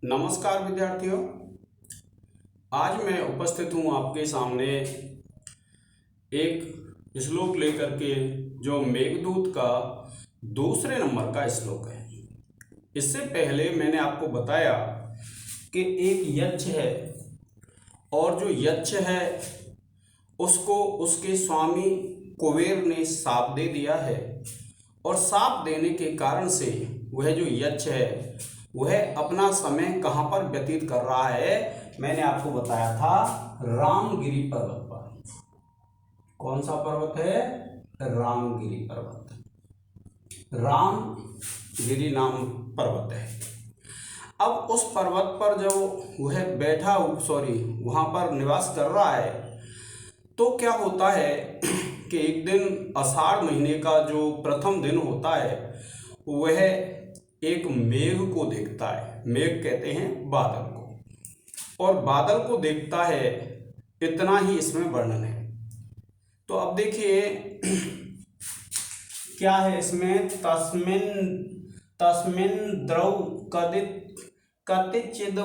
नमस्कार विद्यार्थियों। आज मैं उपस्थित हूँ आपके सामने एक श्लोक लेकर के जो मेघदूत का दूसरे नंबर का श्लोक है। इससे पहले मैंने आपको बताया कि एक यक्ष है और जो यक्ष है उसको उसके स्वामी कुबेर ने शाप दे दिया है और शाप देने के कारण से वह जो यक्ष है वह अपना समय कहाँ पर व्यतीत कर रहा है। मैंने आपको बताया था रामगिरी पर्वत पर। कौन सा पर्वत है? रामगिरी पर्वत। रामगिरी नाम पर्वत है। अब उस पर्वत पर जब वह बैठा वहां पर निवास कर रहा है तो क्या होता है कि एक दिन आषाढ़ महीने का जो प्रथम दिन होता है वह एक मेघ को देखता है। मेघ कहते हैं बादल को, और बादल को देखता है। इतना ही इसमें वर्णन है। तो अब देखिए क्या है इसमें, तस्मिन् द्रौ कतिचिद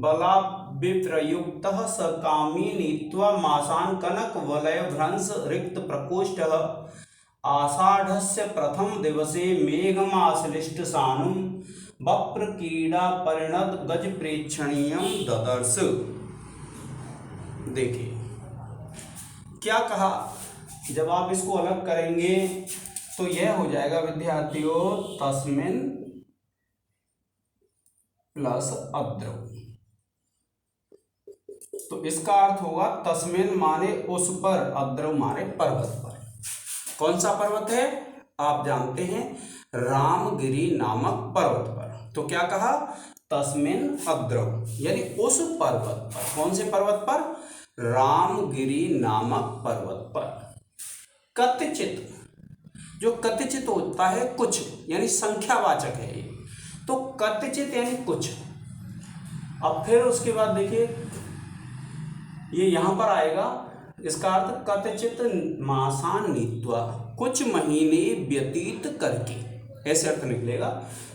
बला विप्रयुक्तः स कामी नीत्वा मासान कनक वलय भ्रंश रिक्त प्रकोष्ठः आषाढ़स्य प्रथम दिवसे मेघमाश्लिष्ट सानुं वप्र कीड़ा परिणत गज प्रेक्षणीयम ददर्श। देखिए क्या कहा, जब आप इसको अलग करेंगे तो यह हो जाएगा विद्यार्थियों तस्मिन प्लस अद्रव। तो इसका अर्थ होगा तस्मिन माने उस पर, अद्रव माने पर्वत पर। कौन सा पर्वत है? आप जानते हैं रामगिरी नामक पर्वत पर। तो क्या कहा? तस्मिन अद्रव, यानी उस पर्वत पर। कौन से पर्वत पर? रामगिरी नामक पर्वत पर। कतिचित, जो कतिचित होता है कुछ, यानी संख्यावाचक है ये। तो कतिचित यानी कुछ। अब फिर उसके बाद देखिए ये यहां पर आएगा, इसका अर्थ कतिचित मासान नीत्वा, कुछ महीने व्यतीत करके, ऐसे अर्थ निकलेगा।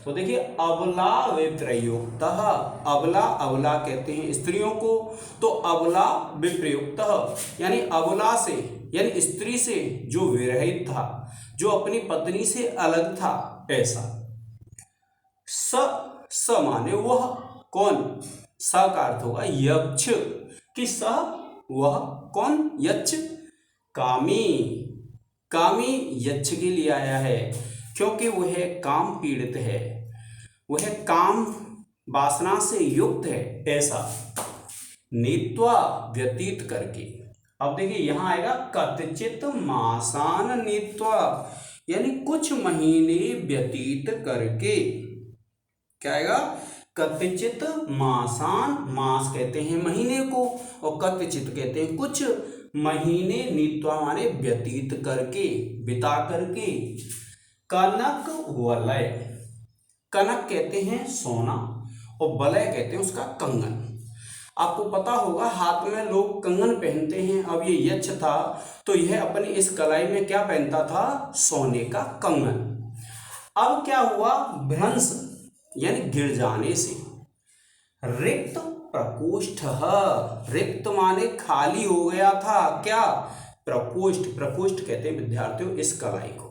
तो देखिए अबला विप्रयुक्त, अबला, अबला कहते हैं स्त्रियों को, तो अबला विप्रयुक्त यानी अबला से, यानी स्त्री से जो विरहित था, जो अपनी पत्नी से अलग था, ऐसा। स माने वह, कौन? स का अर्थ होगा यक्ष, कि स वह, कौन? यक्ष। कामी, कामी यक्ष के लिए आया है क्योंकि वह काम पीड़ित है, वह काम वासना से युक्त है, ऐसा। नीत्वा व्यतीत करके। अब देखिए यहां आएगा कतिचित मासान नीत्वा, यानी कुछ महीने व्यतीत करके। क्या आएगा? कतिचित मासान, मास कहते हैं महीने को, और कतिचित कहते हैं कुछ महीने, नीत्वा माने व्यतीत करके, बिता करके। कनक वलय, कनक कहते हैं सोना, और वलय कहते हैं उसका कंगन। आपको पता होगा हाथ में लोग कंगन पहनते हैं। अब ये यक्ष था तो यह अपनी इस कलाई में क्या पहनता था? सोने का कंगन। अब क्या हुआ? भ्रंश यानी गिर जाने से। रिक्त प्रकोष्ठ, रिक्त माने खाली हो गया था। क्या? प्रकोष्ठ, प्रकोष्ठ कहते हैं विद्यार्थियों इस कलाई को।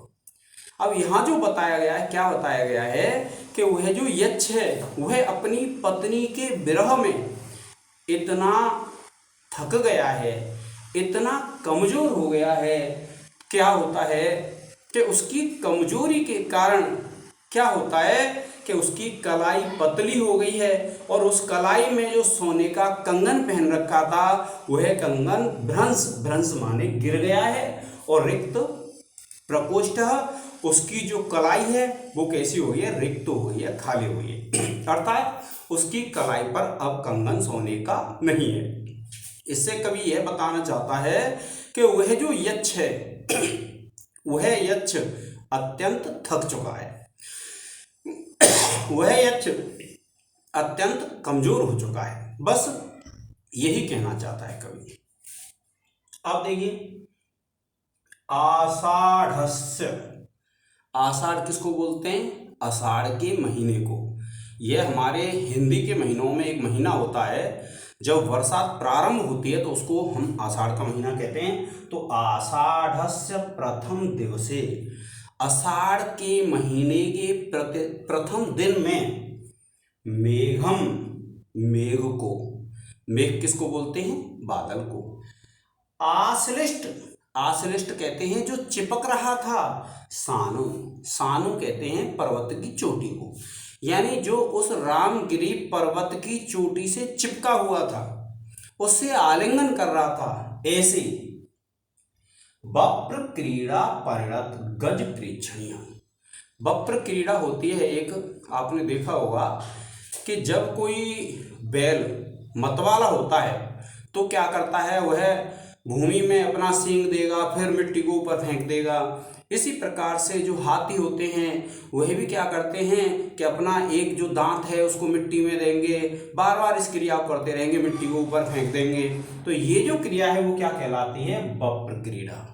अब यहां जो बताया गया है, क्या बताया गया है कि वह जो यक्ष है वह अपनी पत्नी के विरह में इतना थक गया है, इतना कमजोर हो गया है। क्या होता है कि उसकी कमजोरी के कारण क्या होता है कि उसकी कलाई पतली हो गई है, और उस कलाई में जो सोने का कंगन पहन रखा था वह कंगन भ्रंश, भ्रंश माने गिर गया है। और रिक्त प्रकोष्ठ, उसकी जो कलाई है वो कैसी हो गई है? रिक्त हो गई है, खाली हो गई है। अर्थात उसकी कलाई पर अब कंगन सोने का नहीं है। इससे कवि यह बताना चाहता है कि वह जो यक्ष है वह यक्ष अत्यंत थक चुका है, वह यक्ष अत्यंत कमजोर हो चुका है। बस यही कहना चाहता है कवि। अब देखिए आषाढ़स्य, आषाढ़ किसको बोलते हैं? आषाढ़ के महीने को। यह हमारे हिंदी के महीनों में एक महीना होता है। जब वर्षा प्रारंभ होती है तो उसको हम आषाढ़ का महीना कहते हैं। तो आषाढ़स्य प्रथम दिवसे, आषाढ़ के महीने के प्रथम दिन में मेघम, मेघ को, मेघ किसको बोलते हैं? बादल को। आश्लिष्ट, आश्लिष्ट कहते हैं जो चिपक रहा था। सानु, सानु कहते हैं पर्वत की चोटी को, यानी जो उस रामगिरी पर्वत की चोटी से चिपका हुआ था, उससे आलिंगन कर रहा था। ऐसे वप्र क्रीड़ा परिणत गज प्रेक्षणीय। वप्र क्रीड़ा होती है एक, आपने देखा होगा कि जब कोई बैल मतवाला होता है तो क्या करता है, वह भूमि में अपना सींग देगा, फिर मिट्टी को ऊपर फेंक देगा। इसी प्रकार से जो हाथी होते हैं वह भी क्या करते हैं कि अपना एक जो दांत है उसको मिट्टी में देंगे, बार बार इस क्रिया को करते रहेंगे, मिट्टी को ऊपर फेंक देंगे। तो ये जो क्रिया है वो क्या कहलाती है? वप्र क्रीड़ा।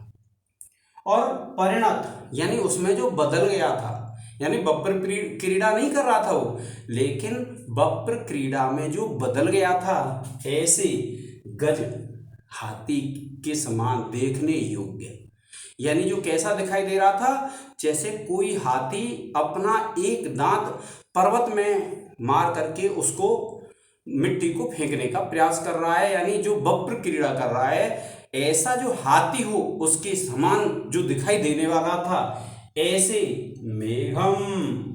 और परिणत यानी उसमें जो बदल गया था, यानी वप्र क्रीड़ा नहीं कर रहा था वो, लेकिन वप्र क्रीड़ा में जो बदल गया था, ऐसे गज, हाथी के समान देखने योग्य, यानी जो कैसा दिखाई दे रहा था, जैसे कोई हाथी अपना एक दांत पर्वत में मार करके उसको मिट्टी को फेंकने का प्रयास कर रहा है, यानी जो वप्र क्रीड़ा कर रहा है, ऐसा जो हाथी हो उसके समान जो दिखाई देने वाला था। ऐसे मेघम,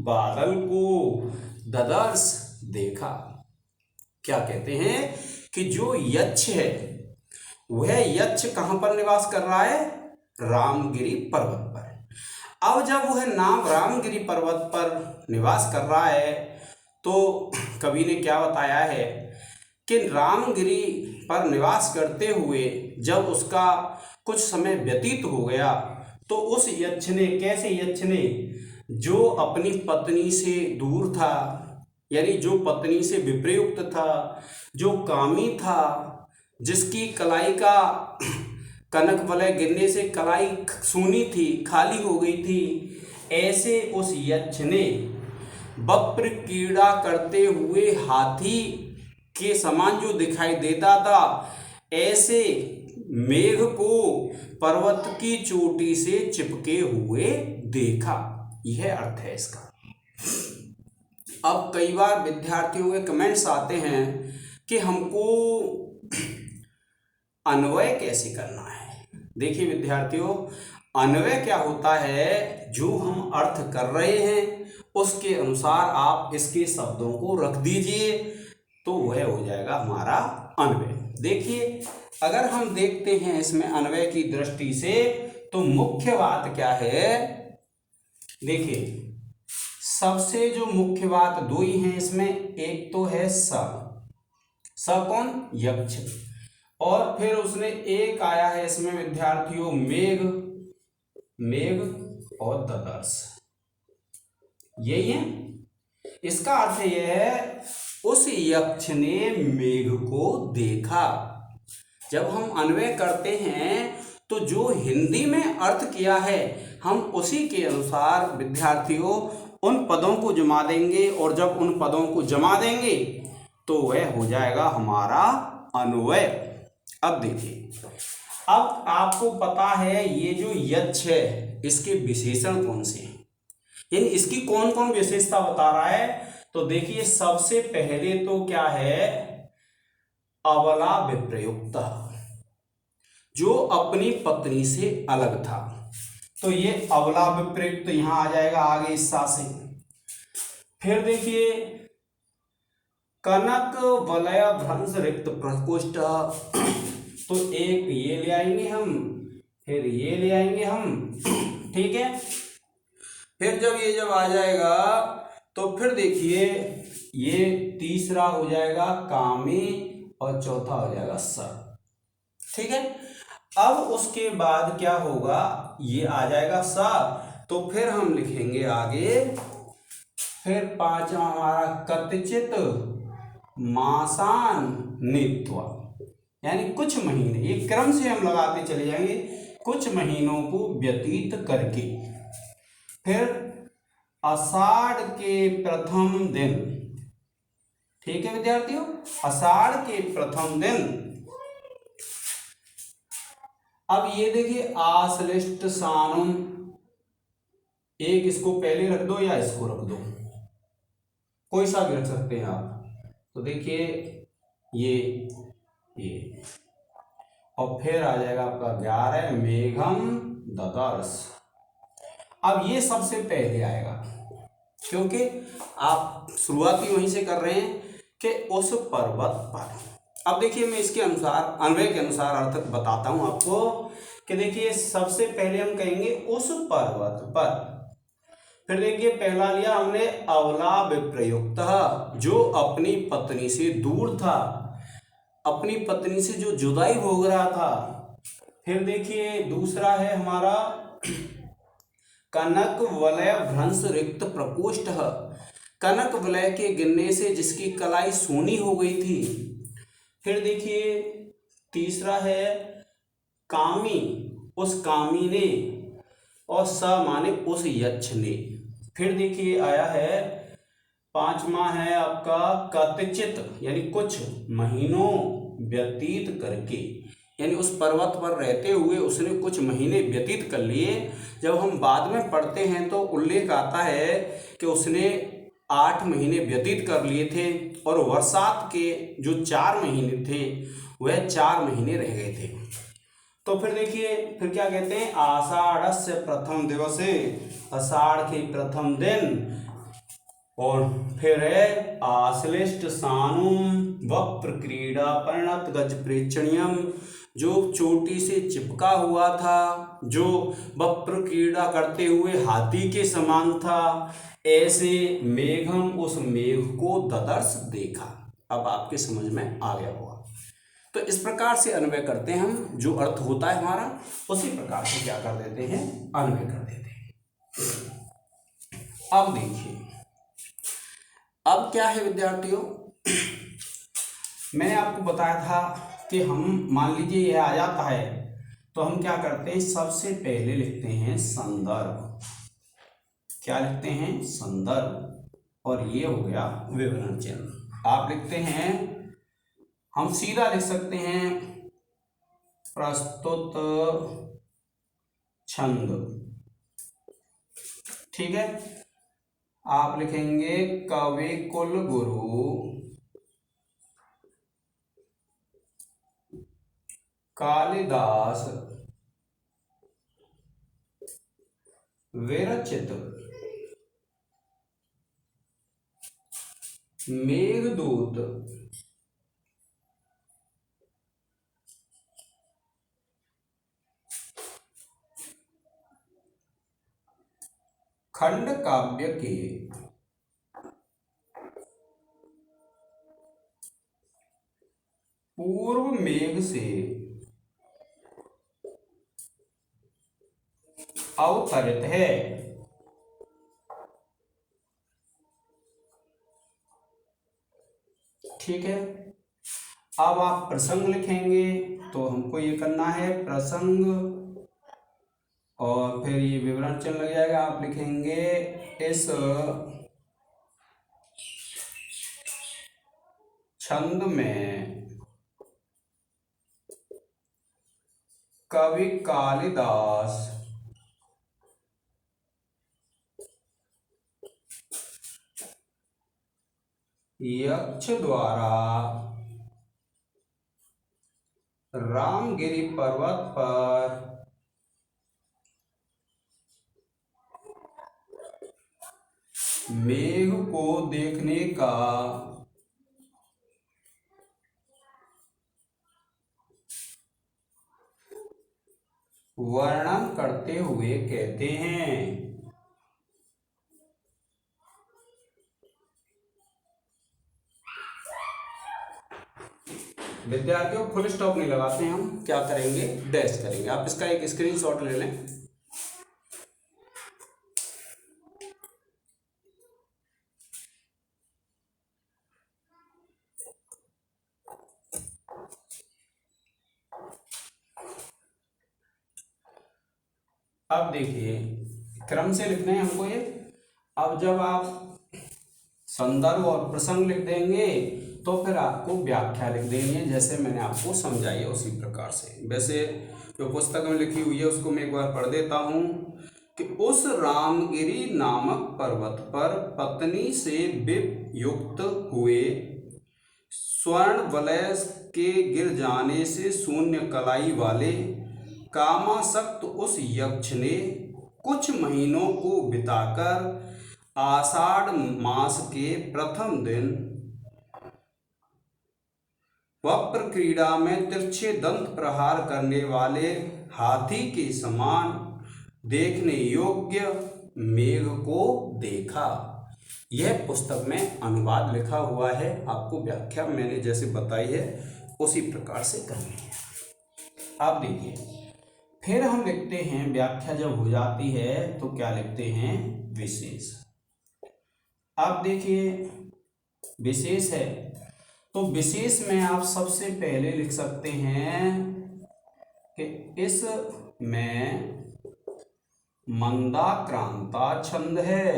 बादल को, ददर्श, देखा। क्या कहते हैं कि जो यक्ष है वह यक्ष कहां पर निवास कर रहा है? रामगिरी पर्वत पर। अब जब वह नाम रामगिरी पर्वत पर निवास कर रहा है तो कवि ने क्या बताया है कि रामगिरी पर निवास करते हुए जब उसका कुछ समय व्यतीत हो गया तो उस यक्ष ने, कैसे यक्ष ने, जो अपनी पत्नी से दूर था, यानी जो पत्नी से विप्रयुक्त था, जो कामी था, जिसकी कलाई का कनक वलय गिरने से कलाई सूनी थी, खाली हो गई थी, ऐसे उस यक्ष ने वप्र क्रीड़ा करते हुए हाथी के समान जो दिखाई देता था, ऐसे मेघ को पर्वत की चोटी से चिपके हुए देखा। यह अर्थ है इसका। अब कई बार विद्यार्थियों के कमेंट्स आते हैं कि हमको अन्वय कैसे करना है। देखिए विद्यार्थियों, अन्वय क्या होता है, जो हम अर्थ कर रहे हैं उसके अनुसार आप इसके शब्दों को रख दीजिए तो वह हो जाएगा हमारा अन्वय। देखिए अगर हम देखते हैं इसमें अन्वय की दृष्टि से तो मुख्य बात क्या है, देखिए सबसे जो मुख्य बात दो ही हैं इसमें, एक तो है स कौन? यक्ष, और फिर उसने एक आया है इसमें विद्यार्थियों मेघ, मेघ और ददर्श, यही है। इसका अर्थ यह है उस यक्ष ने मेघ को देखा। जब हम अन्वय करते हैं तो जो हिंदी में अर्थ किया है हम उसी के अनुसार विद्यार्थियों उन पदों को जमा देंगे, और जब उन पदों को जमा देंगे तो वह हो जाएगा हमारा अन्वय। अब देखिए, अब आपको पता है ये जो यक्ष है इसके विशेषण कौन से हैं, यानी इसकी कौन कौन विशेषता बता रहा है। तो देखिए सबसे पहले तो क्या है, अबला विप्रयुक्त, जो अपनी पत्नी से अलग था, तो ये अबला विप्रयुक्त यहां आ जाएगा आगे इस सा से। फिर देखिए कनक वलय भ्रंश रिक्त प्रकोष्ठ, तो एक ये ले आएंगे हम, फिर ये ले आएंगे हम, ठीक है। फिर जब ये जब आ जाएगा तो फिर देखिए ये तीसरा हो जाएगा कामी और चौथा हो जाएगा सर, ठीक है। अब उसके बाद क्या होगा, ये आ जाएगा सा, तो फिर हम लिखेंगे आगे, फिर पांचवा हमारा कतिचित मासान नित्वा, यानी कुछ महीने, ये क्रम से हम लगाते चले जाएंगे, कुछ महीनों को व्यतीत करके। फिर आषाढ़ के प्रथम दिन, ठीक है विद्यार्थियों, आषाढ़ के प्रथम दिन। अब ये देखिए आश्लिष्ट सानुम, एक इसको पहले रख दो या इसको रख दो, कोई सा भी रख सकते हैं आप। तो देखिए ये और फिर आ जाएगा आपका 11 मेघम ददर्श। अब ये सबसे पहले आएगा क्योंकि आप शुरुआती वहीं से कर रहे हैं कि उस पर्वत पर। अब देखिए मैं इसके अनुसार अन्वय के अनुसार अर्थ बताता हूं आपको कि देखिए सबसे पहले हम कहेंगे उस पर्वत पर। फिर देखिए पहला लिया हमने अवला विप्रयुक्त, जो अपनी पत्नी से दूर था, अपनी पत्नी से जो जुदाई भोग रहा था। फिर देखिए दूसरा है हमारा कनक वलय भ्रंश रिक्त प्रकोष्ठ, कनक वलय के गिरने से जिसकी कलाई सूनी हो गई थी। फिर देखिए तीसरा है कामी, उस कामी ने, और स माने उस यक्ष ने। फिर देखिए आया है पांचवा है आपका कतिचित, यानी कुछ महीनों व्यतीत करके, यानी उस पर्वत पर रहते हुए उसने कुछ महीने व्यतीत कर लिए। जब हम बाद में पढ़ते हैं तो उल्लेख आता है कि उसने 8 महीने व्यतीत कर लिए थे और वर्षात के जो 4 महीने थे वह 4 महीने रह गए थे। तो फिर देखिए फिर क्या कहते हैं, आषाढ़स्य प्रथम दिवसे, आषाढ़ के प्रथम दिन। और फिर है आश्लिष्ट सानुम वक्र क्रीड़ा परिणत गज प्रेक्षणीयम, जो चोटी से चिपका हुआ था, जो वक्र क्रीड़ा करते हुए हाथी के समान था, ऐसे मेघम, उस मेघ को ददर्श देखा। अब आपके समझ में आ गया होगा। तो इस प्रकार से अन्वय करते हैं हम, जो अर्थ होता है हमारा उसी प्रकार से क्या कर देते हैं, अन्वय कर देते हैं। अब देखिए अब क्या है विद्यार्थियों, मैंने आपको बताया था कि हम मान लीजिए यह आ जाता है तो हम क्या करते हैं, सबसे पहले लिखते हैं संदर्भ। क्या लिखते हैं, संदर्भ, और ये हो गया विवरण चिन्ह। आप लिखते हैं, हम सीधा लिख सकते हैं प्रस्तुत छंद, ठीक है। आप लिखेंगे कवि कुल गुरु कालिदास विरचित मेघदूत खंड काव्य के पूर्व मेघ से अवतरित है। ठीक है, अब आप प्रसंग लिखेंगे तो हमको ये करना है प्रसंग, और फिर ये विवरण चिन्ह लग जाएगा। आप लिखेंगे इस छंद में कवि कालिदास यक्ष द्वारा रामगिरी पर्वत पर मेघ को देखने का वर्णन करते हुए कहते हैं। विद्यार्थियों फुल स्टॉप नहीं लगाते हैं, हम क्या करेंगे, डैश करेंगे। आप इसका एक स्क्रीनशॉट ले लें। अब देखिए क्रम से लिखना है हमको ये। अब जब आप संदर्भ और प्रसंग लिख देंगे, तो फिर आपको व्याख्या लिख देनी है, जैसे मैंने आपको समझाई है उसी प्रकार से। वैसे जो पुस्तक में लिखी हुई है उसको मैं एक बार पढ़ देता हूँ कि उस रामगिरी नामक पर्वत पर पत्नी से वियुक्त हुए, स्वर्ण वलय के गिर जाने से शून्य कलाई वाले कामासक्त उस यक्ष ने कुछ महीनों को बिताकर आषाढ़ मास के प्रथम दिन वप्र क्रीड़ा में तिरछे दंत प्रहार करने वाले हाथी के समान देखने योग्य मेघ को देखा। यह पुस्तक में अनुवाद लिखा हुआ है, आपको व्याख्या मैंने जैसे बताई है उसी प्रकार से करनी है। आप देखिए, फिर हम लिखते हैं व्याख्या जब हो जाती है तो क्या लिखते हैं, विशेष। आप देखिए विशेष है तो विशेष में आप सबसे पहले लिख सकते हैं कि इस में मंदाक्रांता छंद है।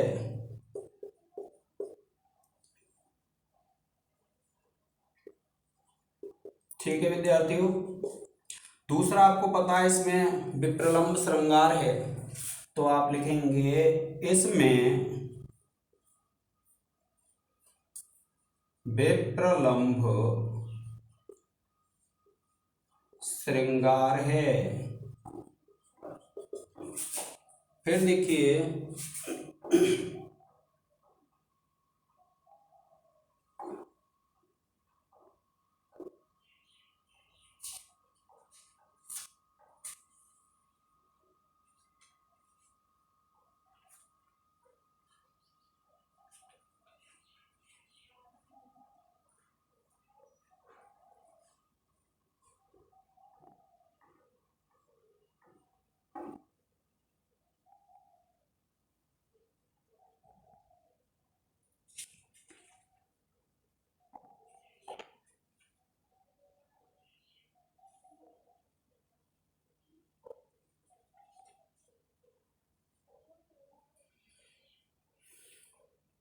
ठीक है विद्यार्थियों। दूसरा आपको पता है इसमें विप्रलंब श्रृंगार है, तो आप लिखेंगे इसमें विप्रलंब श्रृंगार है। फिर देखिए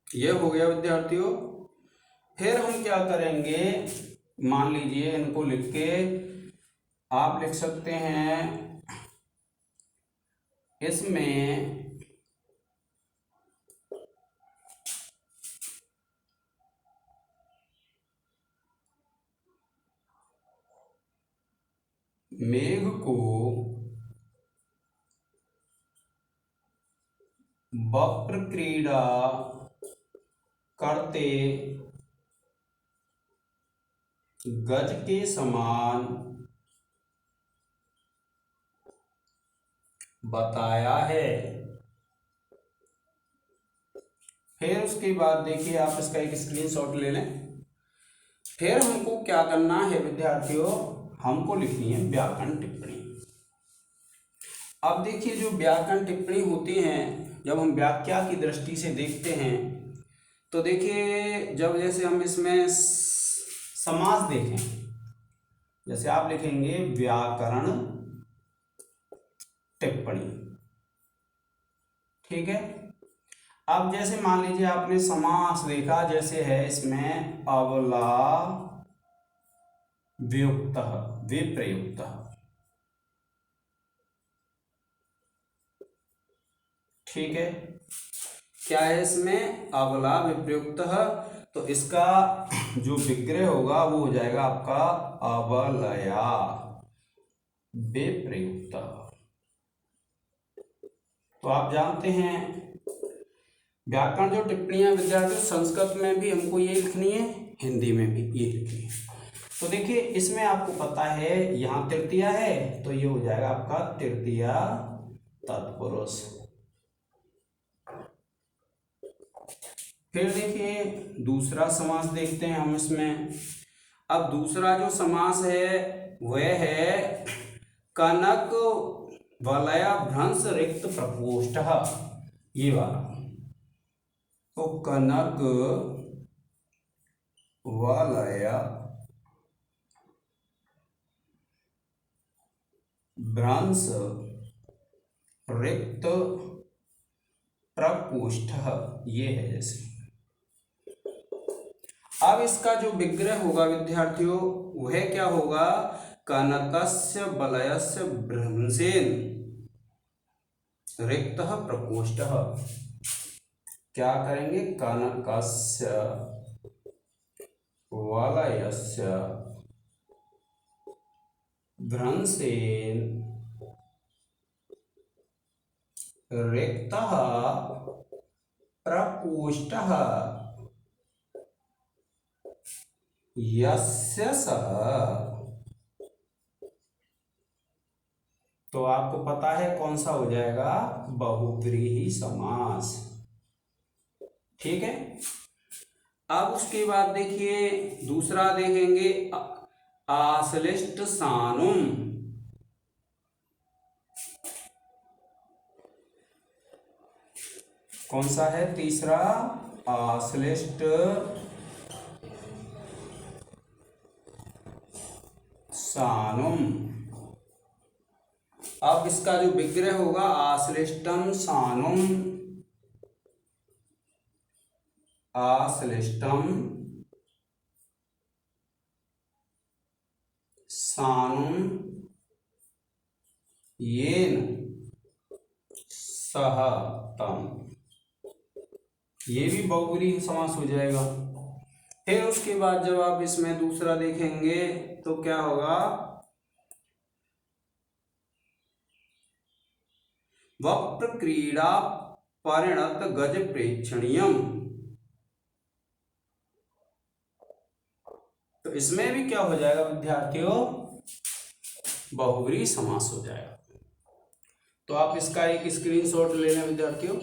यह हो गया विद्यार्थियों। फिर हम क्या करेंगे, मान लीजिए इनको लिख के आप लिख सकते हैं इसमें मेघ को वक्र क्रीड़ा करते गज के समान बताया है। फिर उसके बाद देखिए आप इसका एक स्क्रीनशॉट ले लें। फिर हमको क्या करना है विद्यार्थियों, हमको लिखनी है व्याकरण टिप्पणी। अब देखिए जो व्याकरण टिप्पणी होती हैं, जब हम व्याख्या की दृष्टि से देखते हैं तो देखिए जब जैसे हम इसमें समास देखें, जैसे आप लिखेंगे व्याकरण टिप्पणी, ठीक है। अब जैसे मान लीजिए आपने समास देखा, जैसे है इसमें अबला वियुक्तः विप्रयुक्तः, ठीक है। क्या है इसमें अबला विप्रयुक्तः, तो इसका जो विग्रह होगा वो हो जाएगा आपका अबलया विप्रयुक्तः। तो आप जानते हैं व्याकरण जो टिप्पणियां विद्यार्थियों संस्कृत में भी हमको ये लिखनी है, हिंदी में भी ये लिखनी है। तो देखिए इसमें आपको पता है यहाँ तृतीया है, तो ये हो जाएगा आपका तृतीया तत्पुरुष। फिर देखिए दूसरा समास देखते हैं हम इसमें। अब दूसरा जो समास है वह है कनक वलय भ्रंश रिक्त प्रकोष्ठ, ये वाला। तो कनक वलय भ्रंश रिक्त प्रकोष्ठ, ये है जैसे। अब इसका जो विग्रह होगा विद्यार्थियों वह क्या होगा, कनकस्य वलयस्य भ्रंशेन रिक्तः प्रकोष्ठः। क्या करेंगे, कनकस्य वलयस्य भ्रंशेन रिक्तः प्रकोष्ठः यस्य सः। तो आपको पता है कौन सा हो जाएगा, बहुव्रीहि समास। ठीक है। अब उसके बाद देखिए दूसरा देखेंगे आश्लिष्ट सानुम। कौन सा है तीसरा, आश्लिष्ट सानुम। अब इसका जो विग्रह होगा आश्लिष्टम सानुम, आश्लिष्टम सानुम येन सह तम। ये भी बहुव्रीहि समास हो जाएगा। फिर उसके बाद जब आप इसमें दूसरा देखेंगे तो क्या होगा, वक्र क्रीड़ा परिणत गज प्रेक्षणीयम। तो इसमें भी क्या हो जाएगा विद्यार्थियों, बहुव्रीहि समास हो जाएगा। तो आप इसका एक स्क्रीनशॉट ले लें विद्यार्थियों।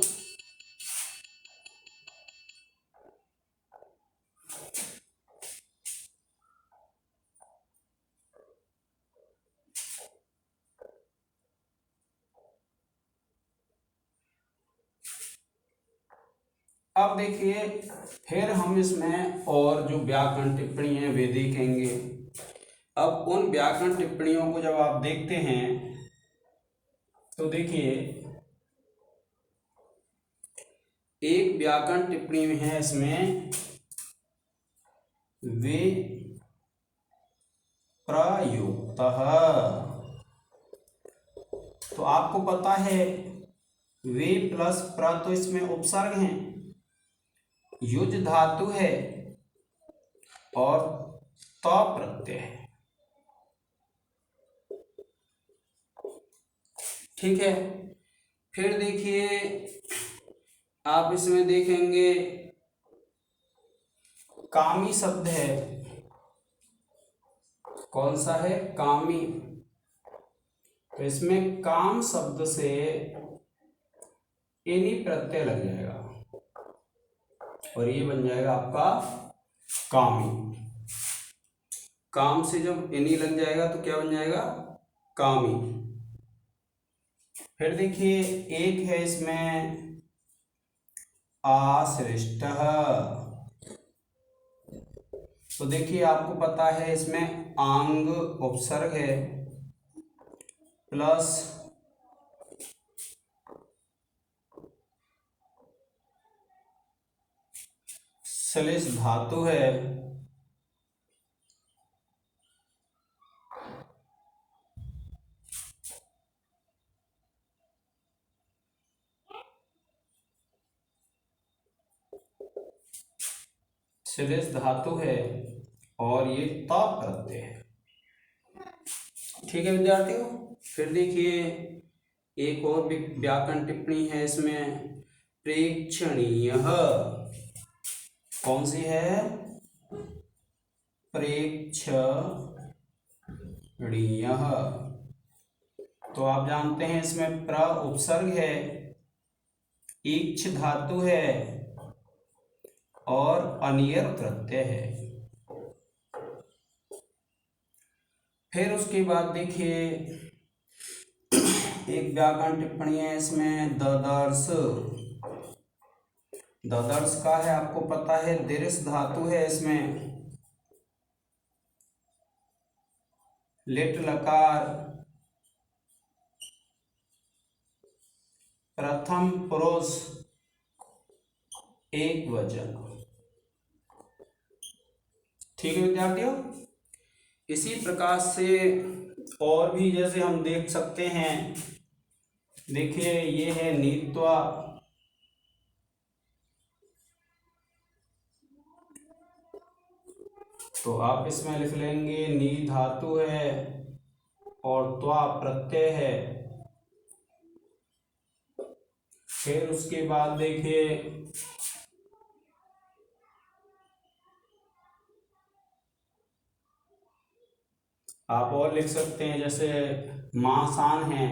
अब देखिए फिर हम इसमें और जो व्याकरण टिप्पणी है वे देखेंगे। अब उन व्याकरण टिप्पणियों को जब आप देखते हैं तो देखिए एक व्याकरण टिप्पणी में है इसमें वे प्रयुक्तः। तो आपको पता है वे प्लस प्र तो इसमें उपसर्ग हैं, युज धातु है और त प्रत्यय है। ठीक है। फिर देखिए आप इसमें देखेंगे कामी शब्द है। कौन सा है, कामी। तो इसमें काम शब्द से इनी प्रत्यय लग जाएगा और ये बन जाएगा आपका कामी। काम से जब इनी लग जाएगा तो क्या बन जाएगा, कामी। फिर देखिए एक है इसमें आश्लिष्टः। तो देखिए आपको पता है इसमें आंग उपसर्ग है प्लस श्लेष धातु है श्लेष धातु है और ये त प्रत्यय है। ठीक है विद्यार्थियों। फिर देखिए एक और व्याकरण टिप्पणी है इसमें प्रेक्षणीय। कौन सी है, प्रेक्षणीय। तो आप जानते हैं इसमें प्र उपसर्ग है, ईक्ष धातु है और अनियर प्रत्यय है। फिर उसके बाद देखिए एक व्याकरण टिप्पणी है इसमें ददर्श। ददर्श का है आपको पता है दीर्घ धातु है इसमें, लिट लकार प्रथम पुरुष एक वचन। ठीक है विद्यार्थियों। इसी प्रकार से और भी जैसे हम देख सकते हैं, देखिए ये है नीत्वा, तो आप इसमें लिख लेंगे नी धातु है और त्वा प्रत्यय है। फिर उसके बाद देखिए आप और लिख सकते हैं, जैसे मासान है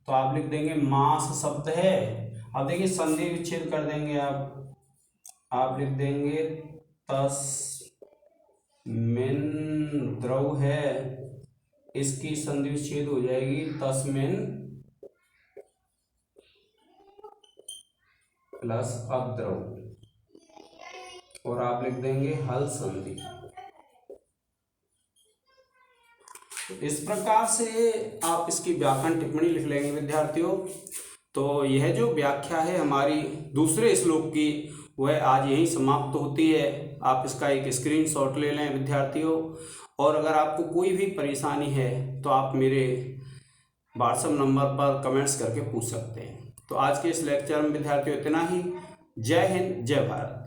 तो आप लिख देंगे मास शब्द है। अब देखिए संधि विच्छेद कर देंगे आप लिख देंगे तस मिन द्रव है, इसकी संधि विच्छेद हो जाएगी तस्मिन प्लस अद्रव, और आप लिख देंगे हल संधि। इस प्रकार से आप इसकी व्याकरण टिप्पणी लिख लेंगे विद्यार्थियों। तो यह जो व्याख्या है हमारी दूसरे श्लोक की, वह आज यहीं समाप्त होती है। आप इसका एक स्क्रीनशॉट ले लें विद्यार्थियों, और अगर आपको कोई भी परेशानी है तो आप मेरे व्हाट्सएप नंबर पर कमेंट्स करके पूछ सकते हैं। तो आज के इस लेक्चर में विद्यार्थियों इतना ही। जय हिंद, जय भारत।